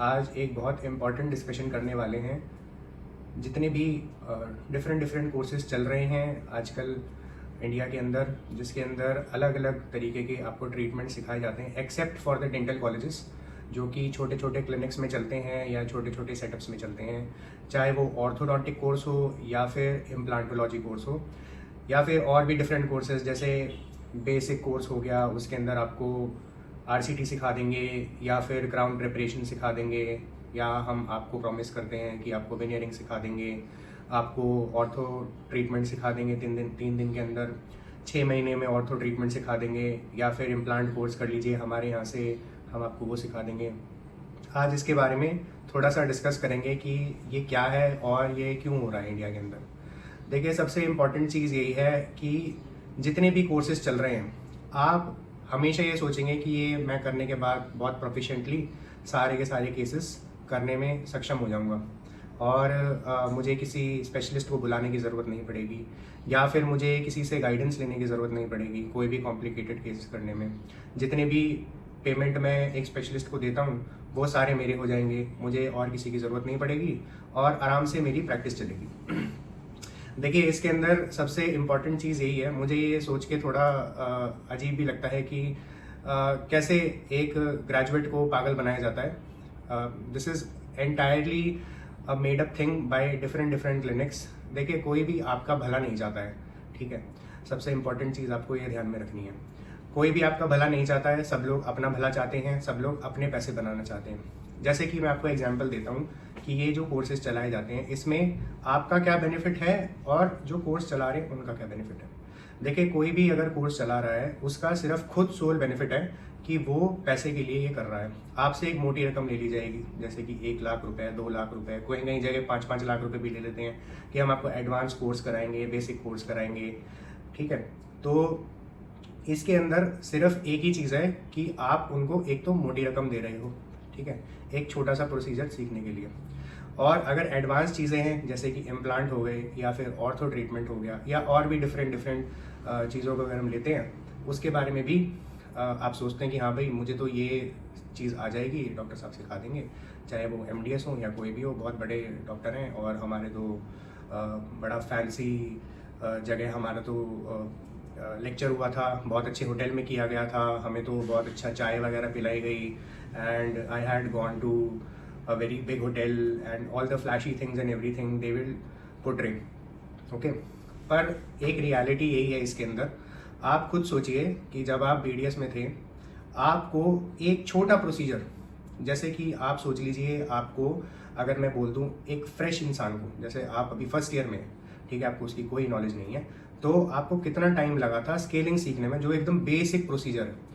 आज एक बहुत इम्पॉर्टेंट डिस्कशन करने वाले हैं। जितने भी डिफरेंट कोर्सेज चल रहे हैं आजकल इंडिया के अंदर, जिसके अंदर अलग अलग तरीके के आपको ट्रीटमेंट सिखाए जाते हैं, except for the dental colleges जो कि छोटे छोटे क्लिनिक्स में चलते हैं या छोटे छोटे सेटअप्स में चलते हैं, चाहे वो ऑर्थोडोंटिक कोर्स हो या फिर इम्प्लांटोलॉजी कोर्स हो या फिर और भी डिफरेंट कोर्सेज जैसे बेसिक कोर्स हो गया, उसके अंदर आपको आरसीटी सिखा देंगे या फिर क्राउन प्रिपरेशन सिखा देंगे, या हम आपको प्रॉमिस करते हैं कि आपको वेनियरिंग सिखा देंगे, आपको ऑर्थो ट्रीटमेंट सिखा देंगे 3 दिन के अंदर, 6 महीने में ऑर्थो ट्रीटमेंट सिखा देंगे, या फिर इम्प्लांट कोर्स कर लीजिए हमारे यहाँ से, हम आपको वो सिखा देंगे। आज इसके बारे में थोड़ा सा डिस्कस करेंगे कि ये क्या है और ये क्यों हो रहा है इंडिया के अंदर। देखिए, सबसे इम्पॉर्टेंट चीज़ यही है कि जितने भी कोर्सेज चल रहे हैं, आप हमेशा ये सोचेंगे कि ये मैं करने के बाद बहुत प्रोफिशिएंटली सारे के सारे केसेस करने में सक्षम हो जाऊंगा और मुझे किसी स्पेशलिस्ट को बुलाने की ज़रूरत नहीं पड़ेगी या फिर मुझे किसी से गाइडेंस लेने की ज़रूरत नहीं पड़ेगी कोई भी कॉम्प्लिकेटेड केसेस करने में। जितने भी पेमेंट मैं एक स्पेशलिस्ट को देता हूँ वो सारे मेरे हो जाएंगे, मुझे और किसी की ज़रूरत नहीं पड़ेगी और आराम से मेरी प्रैक्टिस चलेगी। देखिए, इसके अंदर सबसे इम्पॉर्टेंट चीज़ यही है, मुझे ये सोच के थोड़ा अजीब भी लगता है कि कैसे एक ग्रेजुएट को पागल बनाया जाता है। This is entirely a made up thing by different clinics. देखिए, कोई भी आपका भला नहीं चाहता है, ठीक है। सबसे इम्पॉर्टेंट चीज़ आपको ये ध्यान में रखनी है, कोई भी आपका भला नहीं चाहता है, सब लोग अपना भला चाहते हैं, सब लोग अपने पैसे बनाना चाहते हैं। जैसे कि मैं आपको एग्जांपल देता हूँ कि ये जो कोर्सेज चलाए जाते हैं इसमें आपका क्या बेनिफिट है और जो कोर्स चला रहे हैं उनका क्या बेनिफिट है। देखिए, कोई भी अगर कोर्स चला रहा है उसका सिर्फ खुद सोल बेनिफिट है कि वो पैसे के लिए ये कर रहा है। आपसे एक मोटी रकम ले ली जाएगी, जैसे कि 1 लाख रुपए, 2 लाख रुपए, कोई कहीं जगह 5-5 लाख रुपए भी ले लेते हैं कि हम आपको एडवांस कोर्स कराएंगे, बेसिक कोर्स कराएंगे, ठीक है। तो इसके अंदर सिर्फ एक ही चीज़ है कि आप उनको एक तो मोटी रकम दे रहे हो, ठीक है, एक छोटा सा प्रोसीजर सीखने के लिए। और अगर एडवांस चीज़ें हैं जैसे कि इम्प्लांट हो गए या फिर ऑर्थो ट्रीटमेंट हो गया या और भी डिफरेंट चीज़ों को अगर हम लेते हैं, उसके बारे में भी आप सोचते हैं कि हाँ भाई, मुझे तो ये चीज़ आ जाएगी, डॉक्टर साहब सिखा देंगे, चाहे वो MDS हो या कोई भी हो, बहुत बड़े डॉक्टर हैं और हमारे तो बड़ा फैंसी जगह, हमारा तो लेक्चर हुआ था, बहुत अच्छे होटल में किया गया था, हमें तो बहुत अच्छा चाय वगैरह पिलाई गई and I had gone to a very big hotel and all the flashy things and everything they will portray, okay। पर एक रियलिटी यही है इसके अंदर। आप खुद सोचिए कि जब आप BDS में थे, आपको एक छोटा प्रोसीजर, जैसे कि आप सोच लीजिए, आपको अगर मैं बोल दूं एक फ्रेश इंसान को, जैसे आप अभी फर्स्ट ईयर में, ठीक है, आपको उसकी कोई नॉलेज नहीं है, तो आपको कितना टाइम लगा था स्केलिंग सीखने में, जो एकदम बेसिक प्रोसीजर है।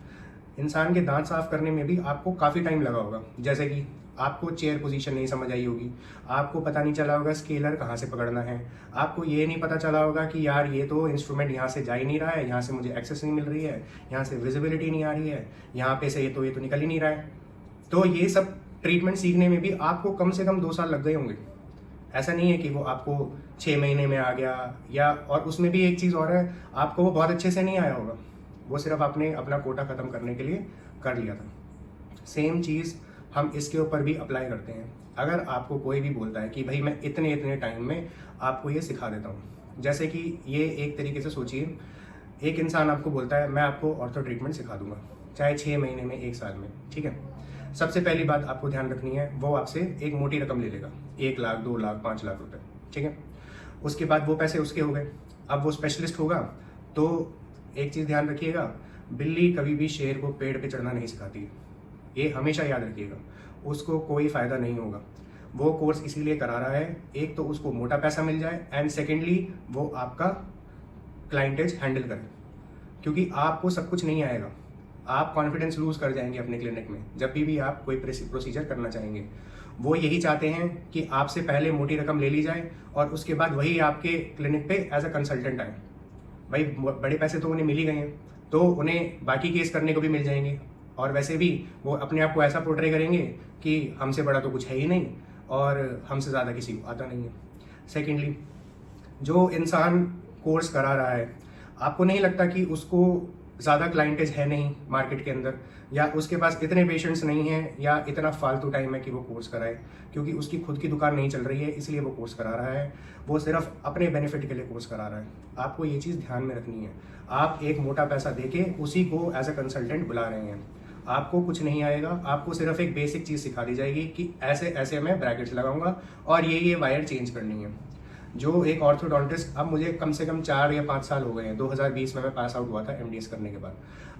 इंसान के दांत साफ करने में भी आपको काफ़ी टाइम लगा होगा, जैसे कि आपको चेयर पोजीशन नहीं समझ आई होगी, आपको पता नहीं चला होगा स्केलर कहाँ से पकड़ना है, आपको ये नहीं पता चला होगा कि यार ये तो इंस्ट्रूमेंट यहाँ से जा ही नहीं रहा है, यहाँ से मुझे एक्सेस नहीं मिल रही है, यहाँ से विजिबिलिटी नहीं आ रही है, यहाँ पे से ये तो निकल ही नहीं रहा है। तो ये सब ट्रीटमेंट सीखने में भी आपको कम से कम 2 साल लग गए होंगे। ऐसा नहीं है कि वो आपको 6 महीने में आ गया, या और उसमें भी एक चीज़ और है, आपको वो बहुत अच्छे से नहीं आया होगा, वो सिर्फ आपने अपना कोटा ख़त्म करने के लिए कर लिया था। सेम चीज़ हम इसके ऊपर भी अप्लाई करते हैं। अगर आपको कोई भी बोलता है कि भाई मैं इतने टाइम में आपको ये सिखा देता हूँ, जैसे कि ये एक तरीके से सोचिए, एक इंसान आपको बोलता है मैं आपको ऑर्थो ट्रीटमेंट सिखा दूंगा, चाहे 6 महीने में, 1 साल में, ठीक है। सबसे पहली बात आपको ध्यान रखनी है, वो आपसे एक मोटी रकम ले लेगा, 1 लाख, 2 लाख, 5 लाख रुपए, ठीक है। उसके बाद वो पैसे उसके हो गए। अब वो स्पेशलिस्ट होगा तो एक चीज़ ध्यान रखिएगा, बिल्ली कभी भी शेर को पेड़ पे चढ़ना नहीं सिखाती, ये हमेशा याद रखिएगा। उसको कोई फ़ायदा नहीं होगा। वो कोर्स इसीलिए करा रहा है, एक तो उसको मोटा पैसा मिल जाए एंड सेकेंडली वो आपका क्लाइंटेज हैंडल करे, क्योंकि आपको सब कुछ नहीं आएगा। आप कॉन्फिडेंस लूज कर जाएंगे अपने क्लिनिक में जब भी आप कोई प्रोसीजर करना चाहेंगे। वो यही चाहते हैं कि आपसे पहले मोटी रकम ले ली जाए और उसके बाद वही आपके क्लिनिक पे एज अ कंसल्टेंट आए। भाई, बड़े पैसे तो उन्हें मिल ही गए हैं, तो उन्हें बाकी केस करने को भी मिल जाएंगे और वैसे भी वो अपने आप को ऐसा पोर्ट्रे करेंगे कि हमसे बड़ा तो कुछ है ही नहीं और हमसे ज़्यादा किसी को आता नहीं है। सेकेंडली, जो इंसान कोर्स करा रहा है, आपको नहीं लगता कि उसको ज़्यादा क्लाइंटेज है नहीं मार्केट के अंदर, या उसके पास इतने पेशेंट्स नहीं हैं, या इतना फालतू टाइम है कि वो कोर्स कराए, क्योंकि उसकी खुद की दुकान नहीं चल रही है इसलिए वो कोर्स करा रहा है, वो सिर्फ अपने बेनिफिट के लिए कोर्स करा रहा है। आपको ये चीज़ ध्यान में रखनी है। आप एक मोटा पैसा देके उसी को एज अ कंसल्टेंट बुला रहे हैं, आपको कुछ नहीं आएगा, आपको सिर्फ एक बेसिक चीज़ सिखा दी जाएगी कि ऐसे ऐसे मैं ब्रैकेट्स लगाऊंगा और ये वायर चेंज करनी है। जो एक ऑर्थोडोंटिस्ट, अब मुझे कम से कम 4 या 5 साल हो गए हैं, 2020 में मैं पास आउट हुआ था एमडीएस करने के बाद।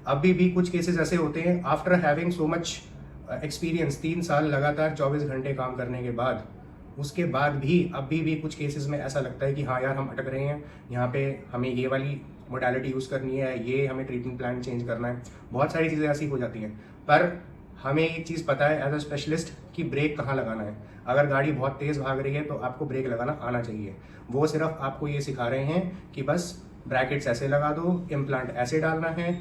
अभी भी कुछ केसेस ऐसे होते हैं, after having so much experience, 3 साल लगातार 24 घंटे काम करने के बाद, उसके बाद भी अभी भी कुछ केसेस में ऐसा लगता है कि हाँ यार हम अटक रहे हैं, यहाँ पे हमें ये वाली मोडालिटी यूज़ करनी है, ये हमें ट्रीटमेंट प्लान चेंज करना है, बहुत सारी चीज़ें ऐसी हो जाती हैं। पर हमें एक चीज़ पता है एज अ स्पेशलिस्ट कि ब्रेक कहाँ लगाना है। अगर गाड़ी बहुत तेज़ भाग रही है तो आपको ब्रेक लगाना आना चाहिए। वो सिर्फ आपको ये सिखा रहे हैं कि बस ब्रैकेट्स ऐसे लगा दो, इम्प्लांट ऐसे डालना है।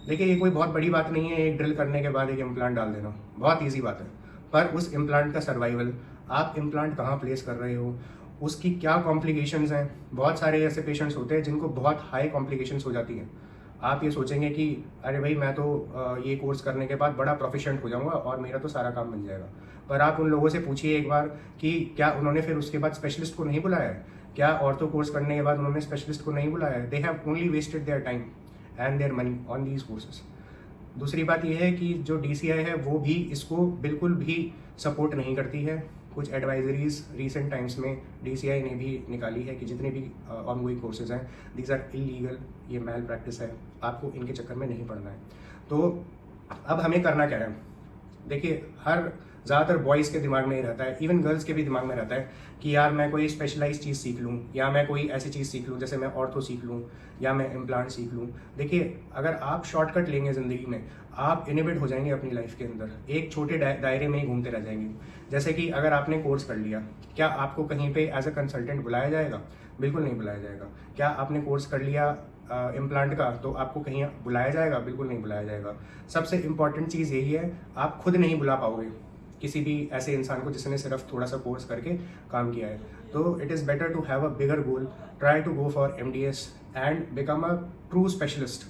देखिए ये कोई बहुत बड़ी बात नहीं है, एक ड्रिल करने के बाद एक इम्प्लांट डाल देना, बहुत ईजी बात है। पर उस इम्प्लांट का सर्वाइवल, आप इम्प्लांट कहाँ प्लेस कर रहे हो, उसकी क्या कॉम्प्लिकेशंस हैं। बहुत सारे ऐसे पेशेंट्स होते हैं जिनको बहुत हाई कॉम्प्लिकेशंस हो जाती हैं। आप ये सोचेंगे कि अरे भाई मैं तो ये कोर्स करने के बाद बड़ा प्रोफिशिएंट हो जाऊंगा और मेरा तो सारा काम बन जाएगा। पर आप उन लोगों से पूछिए एक बार कि क्या उन्होंने फिर उसके बाद स्पेशलिस्ट को नहीं बुलाया है, क्या ऑर्थो कोर्स करने के बाद उन्होंने स्पेशलिस्ट को नहीं बुलाया है। They have only wasted their time and their money on these courses. दूसरी बात यह है कि जो DCI है वो भी इसको बिल्कुल भी सपोर्ट नहीं करती है। कुछ एडवाइजरीज रिसेंट टाइम्स में DCI ने भी निकाली है कि जितने भी ऑनगोइंग कोर्सेज हैं दीज आर इलीगल, ये मैल प्रैक्टिस है, आपको इनके चक्कर में नहीं पड़ना है। तो अब हमें करना क्या है, देखिए हर ज़्यादातर बॉयज़ के दिमाग में ही रहता है, इवन गर्ल्स के भी दिमाग में रहता है कि यार मैं कोई स्पेशलाइज चीज़ सीख लूँ, या मैं कोई ऐसी चीज़ सीख लूँ जैसे मैं ऑर्थो सीख लूँ या मैं इम्प्लांट सीख लूँ। देखिए अगर आप शॉर्टकट लेंगे ज़िंदगी में, आप इनिबिट हो जाएंगे अपनी लाइफ के अंदर, एक छोटे दायरे में ही घूमते रह जाएंगे। जैसे कि अगर आपने कोर्स कर लिया, क्या आपको कहीं पे एज अ कंसल्टेंट बुलाया जाएगा? बिल्कुल नहीं बुलाया जाएगा। क्या आपने कोर्स कर लिया इम्प्लांट का तो आपको कहीं बुलाया जाएगा? बिल्कुल नहीं बुलाया जाएगा। सबसे इंपॉर्टेंट चीज़ यही है, आप खुद नहीं बुला पाओगे किसी भी ऐसे इंसान को जिसने सिर्फ थोड़ा सा कोर्स करके काम किया है। तो it is better to have a bigger goal, try to go for MDS and become a true specialist.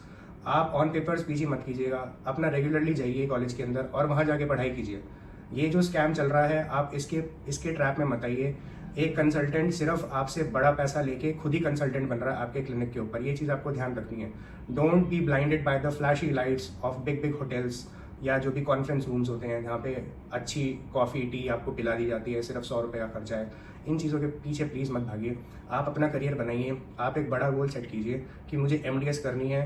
आप ऑन पेपर्स PG मत कीजिएगा, अपना रेगुलरली जाइए कॉलेज के अंदर और वहाँ जाके पढ़ाई कीजिए। ये जो स्कैम चल रहा है आप इसके ट्रैप में मत आइए। एक कंसल्टेंट सिर्फ आपसे बड़ा पैसा लेके खुद ही कंसल्टेंट बन रहा है आपके क्लिनिक के ऊपर, ये चीज़ आपको ध्यान रखनी है। Don't be blinded by the flashy lights of big hotels या जो भी कॉन्फ्रेंस रूम्स होते हैं जहाँ पे अच्छी कॉफ़ी टी आपको पिला दी जाती है, सिर्फ 100 रुपये का खर्चा है। इन चीज़ों के पीछे प्लीज़ मत भागिए, आप अपना करियर बनाइए। आप एक बड़ा गोल सेट कीजिए कि मुझे MDS करनी है,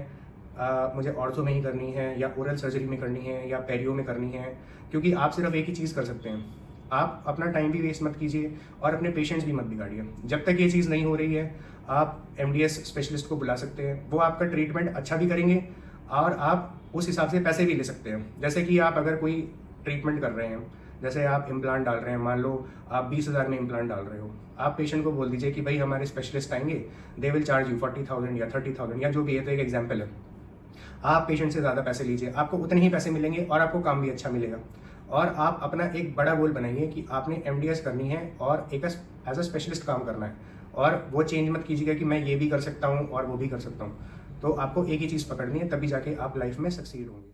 मुझे ऑर्थो में ही करनी है या ओरल सर्जरी में करनी है या पेरियो में करनी है, क्योंकि आप सिर्फ एक ही चीज़ कर सकते हैं। आप अपना टाइम भी वेस्ट मत कीजिए और अपने पेशेंट्स भी मत बिगाड़िए। जब तक ये चीज़ नहीं हो रही है आप MDS स्पेशलिस्ट को बुला सकते हैं, वो आपका ट्रीटमेंट अच्छा भी करेंगे और आप उस हिसाब से पैसे भी ले सकते हैं। जैसे कि आप अगर कोई ट्रीटमेंट कर रहे हैं, जैसे आप इम्प्लांट डाल रहे हैं, मान लो आप 20,000 में इम्प्लांट डाल रहे हो, आप पेशेंट को बोल दीजिए कि भाई हमारे स्पेशलिस्ट आएंगे, दे विल चार्ज यू 40,000 या 30,000 या जो भी है, तो एक एग्जाम्पल है। आप पेशेंट से ज़्यादा पैसे लीजिए, आपको उतने ही पैसे मिलेंगे और आपको काम भी अच्छा मिलेगा। और आप अपना एक बड़ा गोल बनाइए कि आपने MDS करनी है और एक एज अ स्पेशलिस्ट काम करना है, और वो चेंज मत कीजिएगा कि मैं ये भी कर सकता हूँ और वो भी कर सकता हूँ। तो आपको एक ही चीज़ पकड़नी है, तभी जाके आप लाइफ में सक्सीड होंगे।